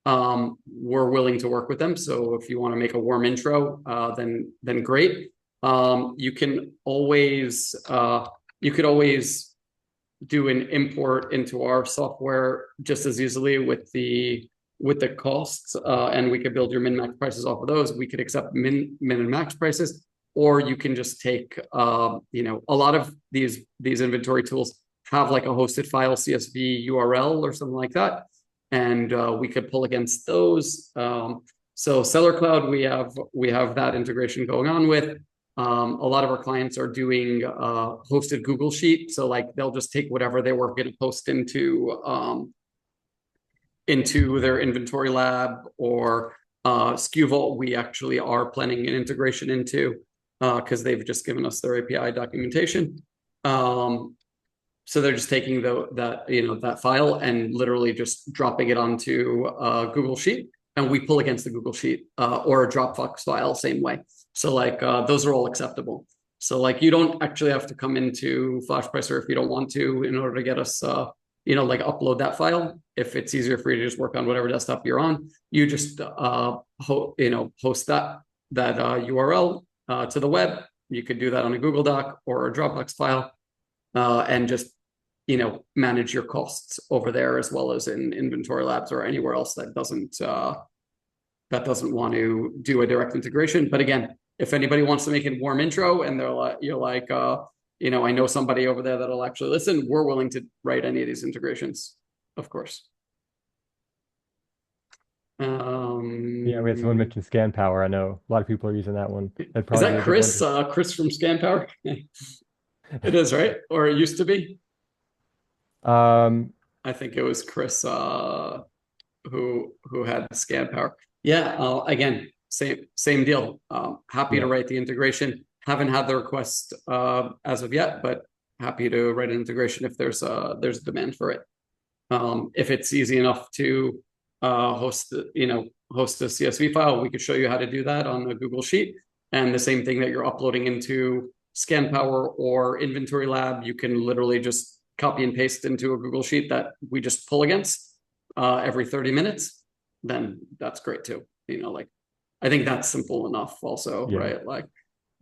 we're willing to work with them. So if you want to make a warm intro, then great. You could always do an import into our software just as easily with the costs, and we could build your min max prices off of those. We could accept min and max prices, or you can just take a lot of these inventory tools have like a hosted file CSV URL or something like that, and we could pull against those. So Seller Cloud, we have that integration going on with. A lot of our clients are doing hosted Google Sheet, so like they'll just take whatever they were going to post into their Inventory Lab, or SKU Vault. We actually are planning an integration into because they've just given us their API documentation. So they're just taking that file and literally just dropping it onto Google Sheet, and we pull against the Google Sheet, or a Dropbox file, same way. So like those are all acceptable. So like you don't actually have to come into Flashpricer if you don't want to in order to get us like upload that file. If it's easier for you to just work on whatever desktop you're on, you just host that URL to the web. You could do that on a Google Doc or a Dropbox file, and just manage your costs over there, as well as in Inventory Labs or anywhere else that doesn't want to do a direct integration. But again, if anybody wants to make a warm intro and they're like, I know somebody over there that'll actually listen, we're willing to write any of these integrations, of course. Yeah, we had someone mention Scan Power. I know a lot of people are using that one. That'd Is probably be that a good one Chris? Chris from Scan Power? It is, right? Or it used to be. I think it was Chris who had Scan Power. Yeah, again, same deal. Happy to write the integration. Haven't had the request as of yet, but happy to write an integration if there's a demand for it. If it's easy enough to host a CSV file, we could show you how to do that on a Google Sheet. And the same thing that you're uploading into Scan Power or Inventory Lab, you can literally just copy and paste into a Google Sheet that we just pull against every 30 minutes. Then that's great too. I think that's simple enough also, right? Like,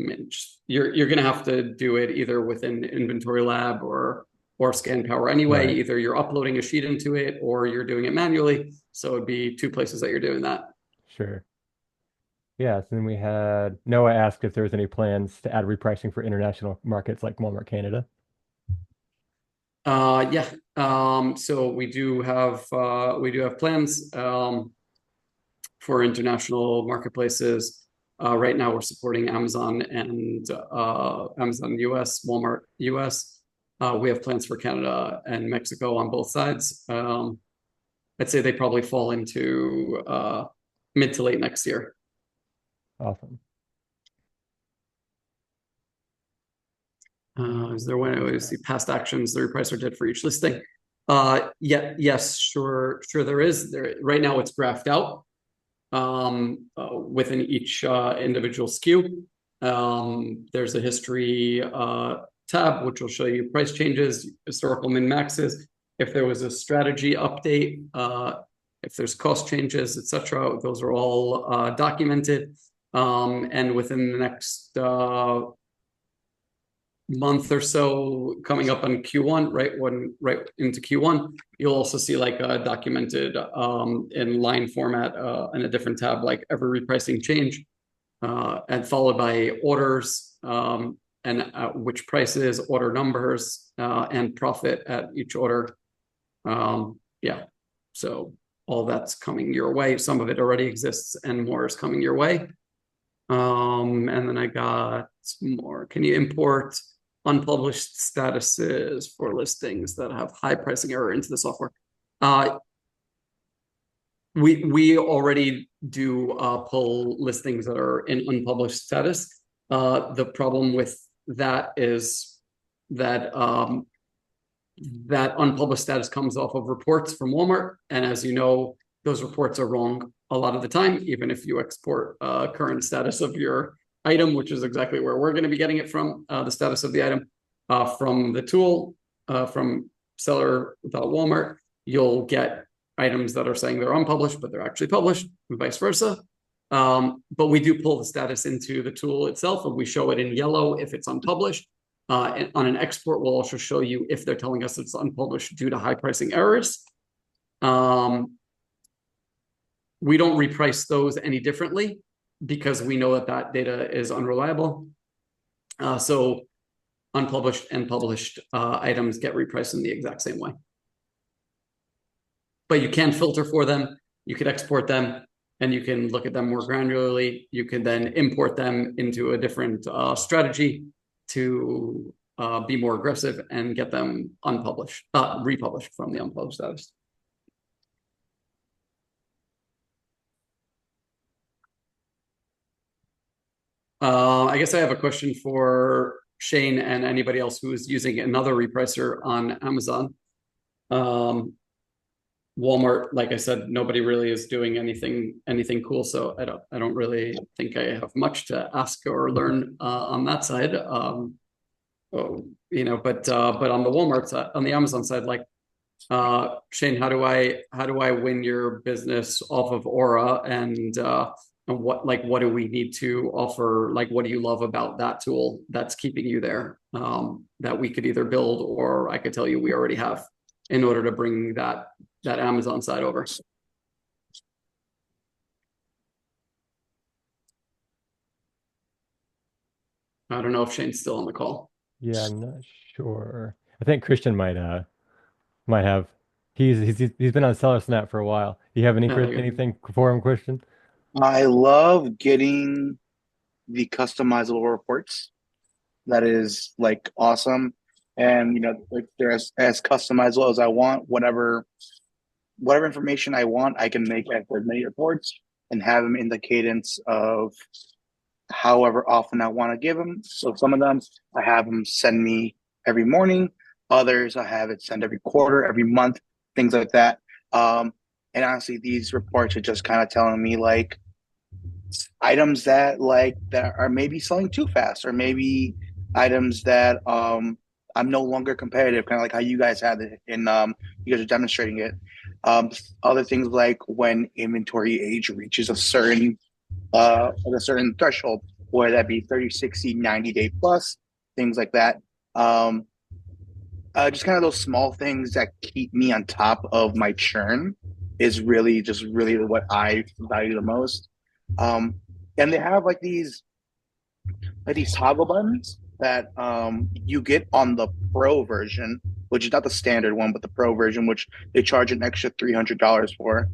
I mean, you're going to have to do it either within Inventory Lab or Scan Power anyway. Right. Either you're uploading a sheet into it or you're doing it manually. So it'd be two places that you're doing that. Sure. Yeah, so then we had Noah asked if there was any plans to add repricing for international markets like Walmart Canada. Yeah. So we do have plans for international marketplaces. Right now we're supporting Amazon and Amazon US, Walmart US. We have plans for Canada and Mexico on both sides. I'd say they probably fall into mid to late next year. Awesome. Is there one way to see past actions the repricer did for each listing? Yes, sure there is. Right now it's graphed out within each individual SKU. There's a history tab which will show you price changes, historical min maxes, if there was a strategy update, if there's cost changes, etc. Those are all documented. And within the next month or so, coming up on Q1, right into Q1, you'll also see like a documented in line format in a different tab, like every repricing change, and followed by orders and which prices, order numbers, and profit at each order. Yeah, so all that's coming your way. Some of it already exists, and more is coming your way. And then I got more. Can you import unpublished statuses for listings that have high pricing error into the software? We already do pull listings that are in unpublished status. The problem with that is that that unpublished status comes off of reports from Walmart, and as you know, those reports are wrong a lot of the time, even if you export current status of your item, which is exactly where we're going to be getting it from, the status of the item from the tool, from seller.walmart, you'll get items that are saying they're unpublished, but they're actually published, and vice versa. But we do pull the status into the tool itself, and we show it in yellow if it's unpublished. And on an export, we'll also show you if they're telling us it's unpublished due to high pricing errors. We don't reprice those any differently because we know that that data is unreliable. So unpublished and published items get repriced in the exact same way. But you can filter for them, you could export them, and you can look at them more granularly. You can then import them into a different strategy to be more aggressive and get them unpublished, republished from the unpublished status. I guess I have a question for Shane and anybody else who is using another repricer on Amazon. Walmart, like I said, nobody really is doing anything cool, so I don't really think I have much to ask or learn on that side. But on the Walmart side, on the Amazon side, like Shane, how do I win your business off of Aura, and what do we need to offer? Like, what do you love about that tool that's keeping you there? That we could either build, or I could tell you we already have, in order to bring that Amazon side over. I don't know if Shane's still on the call. Yeah, I'm not sure. I think Christian might have. He's been on Seller Snap for a while. Do you have There you go. anything for him, Christian? I love getting the customizable reports. That is like awesome. And like they're as customizable as I want. Whatever information I want, I can make as many reports and have them in the cadence of however often I want to give them. So some of them I have them send me every morning. Others I have it send every quarter, every month, things like that. And honestly, these reports are just kind of telling me like items that are maybe selling too fast, or maybe items that I'm no longer competitive, kind of like how you guys had it in you guys are demonstrating it. Other things like when inventory age reaches a certain threshold, whether that be 30, 60, 90-day plus, things like that. Just kind of those small things that keep me on top of my churn is really what I value the most. And they have like these toggle buttons that you get on the pro version, which is not the standard one, but the pro version, which they charge an extra $300 for.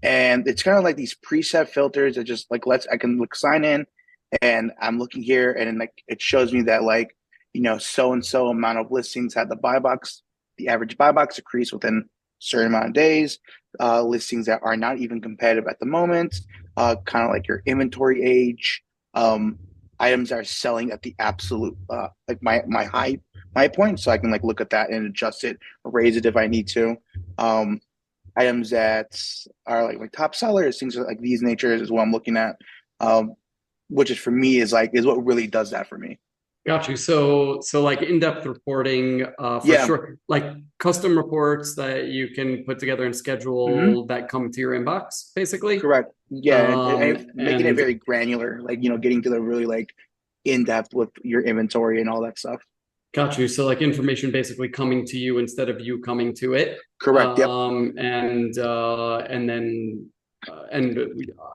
And it's kind of like these preset filters that just like I can sign in, and I'm looking here, and then, like, it shows me that so and so amount of listings had the average buy box decrease within a certain amount of days. Listings that are not even competitive at the moment, kind of like your inventory age, items that are selling at the absolute like my high point, so I can like look at that and adjust it, raise it if I need to. Items that are like my top sellers, things like these natures is what I'm looking at, which is for me is what really does that for me. Got you. So like in-depth reporting, for Yeah. sure. Like custom reports that you can put together and schedule that come to your inbox, basically. Correct. Yeah, and making it and very granular, like getting to the really like in depth with your inventory and all that stuff. got you. So like information basically coming to you instead of you coming to it. Correct. Yep. And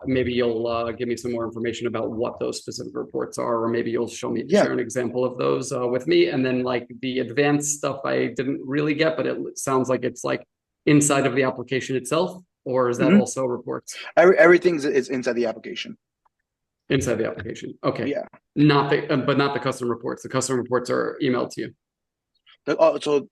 maybe you'll give me some more information about what those specific reports are, or maybe you'll share an example of those with me. And then like the advanced stuff I didn't really get, but it sounds like it's like inside of the application itself, or is that also reports? Everything's is inside the application. Inside the application. Okay. Yeah. But not the custom reports. The custom reports are emailed to you. So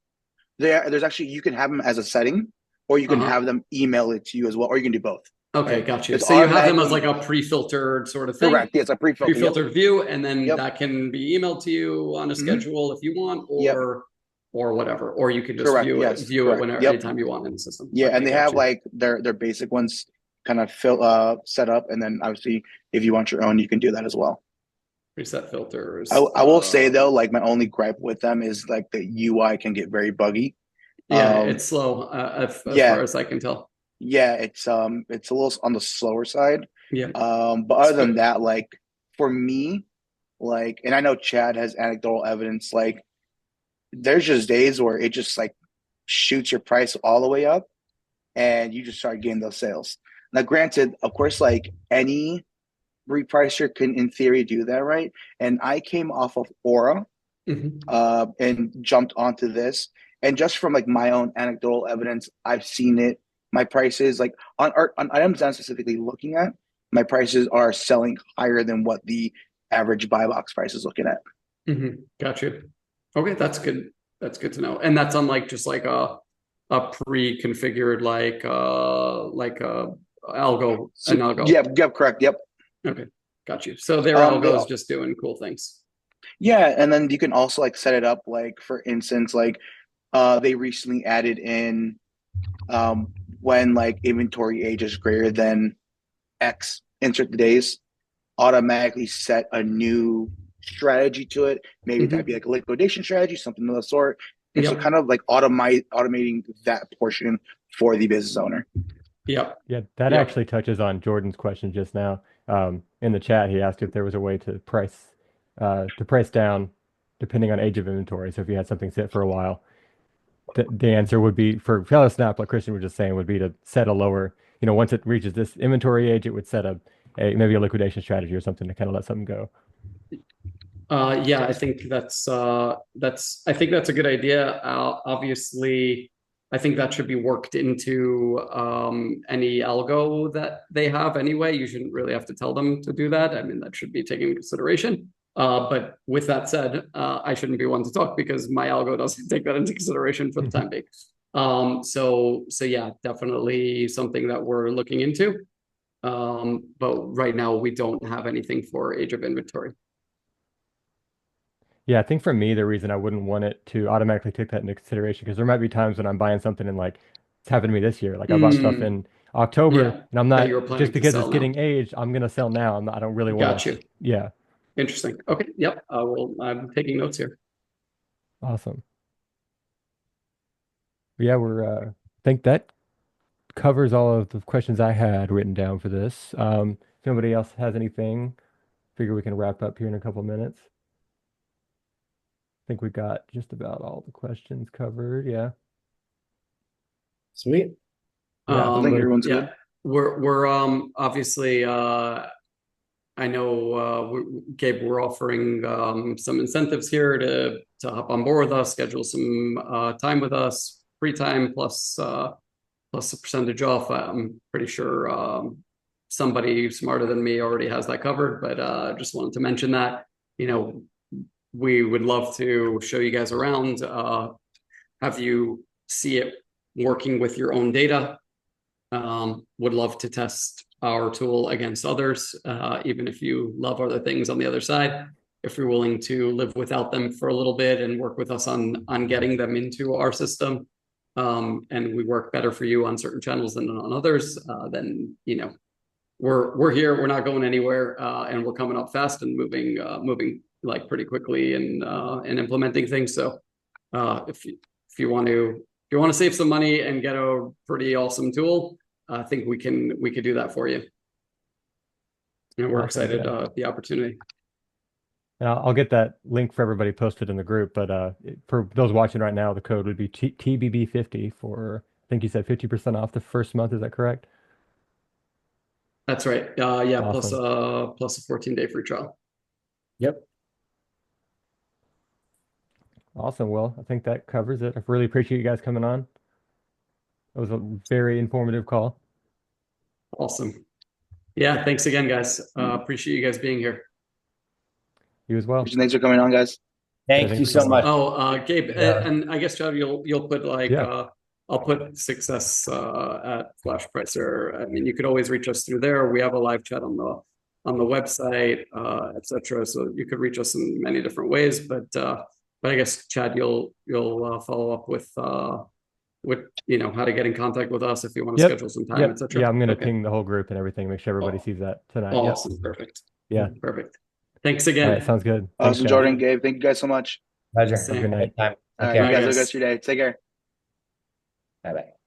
there's actually, you can have them as a setting, or you can have them email it to you as well, or you can do both. Okay, right? got you. It's So you have them as like a pre-filtered sort of thing. Correct. Yes, a pre-filtered view, and then that can be emailed to you on a schedule if you want, or whatever, or you can just view it whenever, anytime you want in the system. Yeah, and they have like their basic ones kind of set up, and then obviously if you want your own, you can do that as well. Preset filters. I will say though, like my only gripe with them is like the UI can get very buggy. Yeah, it's slow as far as I can tell. Yeah, it's a little on the slower side. Yeah. But other than that, like for me, like, and I know Chad has anecdotal evidence, like there's just days where it just like shoots your price all the way up and you just start getting those sales. Now, granted, of course, like any repricer can in theory do that, right? And I came off of Aura and jumped onto this. And just from like my own anecdotal evidence, I've seen it. My prices, like on items I'm specifically looking at, my prices are selling higher than what the average buy box price is looking at. Got you. Okay, that's good. That's good to know. And that's unlike just like a pre-configured like algo, an algo. Yep, correct. Yep. Okay, got you. So their algo is just doing cool things. Yeah, and then you can also like set it up, like for instance, like they recently added in when like inventory age is greater than X, insert the days, automatically set a new strategy to it. Maybe that'd be like a liquidation strategy, something of the sort. And so Yep. kind of like automating that portion for the business owner. Yep. Yeah, that Yep. actually touches on Jordan's question just now. In the chat, he asked if there was a way to price down depending on age of inventory. So if you had something sit for a while, the answer would be for Snap, like Christian was just saying, would be to set a lower, once it reaches this inventory age, it would set maybe a liquidation strategy or something to kind of let something go. Yeah, I think I think that's a good idea. Obviously, I think that should be worked into any algo that they have anyway. You shouldn't really have to tell them to do that. I mean, that should be taken into consideration. But with that said, I shouldn't be one to talk because my algo doesn't take that into consideration for the time being. So yeah, definitely something that we're looking into. But right now we don't have anything for age of inventory. Yeah, I think for me, the reason I wouldn't want it to automatically take that into consideration, because there might be times when I'm buying something and like it's happened to me this year. Like I bought stuff in October Yeah, and I'm that not you were just planning to because sell it's now. getting aged, I'm gonna sell now. I don't really want Got to. you. Yeah, Interesting. Okay. Yep. I'm taking notes here. awesome. Yeah, I think that covers all of the questions I had written down for this. If nobody else has anything, figure we can wrap up here in a couple minutes. I think we got just about all the questions covered. Yeah. Sweet. Yeah, I think really. everyone's Yeah. good. We're obviously I know Gabe, we're offering some incentives here to hop on board with us, schedule some time with us, free time plus a percentage off. I'm pretty sure somebody smarter than me already has that covered, but just wanted to mention that, we would love to show you guys around, have you see it working with your own data. Would love to test our tool against others, even if you love other things on the other side. If you're willing to live without them for a little bit and work with us on getting them into our system, and we work better for you on certain channels than on others, then we're here. We're not going anywhere, and we're coming up fast and moving like pretty quickly and implementing things. So if you want to save some money and get a pretty awesome tool, I think we could do that for you. And we're Awesome, excited yeah. the opportunity. And I'll get that link for everybody posted in the group. But for those watching right now, the code would be TBB50 for, I think you said 50% off the first month. Is that correct? That's right. Yeah, Awesome. plus a 14-day free trial. Yep. Awesome. Well, I think that covers it. I really appreciate you guys coming on. It was a very informative call. Awesome. Yeah, thanks again, guys. Appreciate you guys being here. You as well. Thanks for coming on, guys. Thank thanks you for so coming on. much. Oh, Gabe, Yeah. and I guess Chad, you'll put like Yeah. I'll put success at Flashpricer. I mean, you could always reach us through there. We have a live chat on the website, etc. So you could reach us in many different ways. But I guess Chad, you'll follow up with how to get in contact with us if you want to Yep. schedule some time, Yep. etc. Yeah, I'm gonna Okay. ping the whole group and everything, make sure everybody Oh, sees that tonight. Yep. awesome. Perfect. Yeah. Perfect. Thanks All right, again. sounds good. Thanks, Awesome, guys. Jordan, Gabe. Thank you guys so much. Pleasure. Same. Good night. Anytime. All Okay. right, you Bye, guys have a good guys. rest of your day. Take care. Bye bye.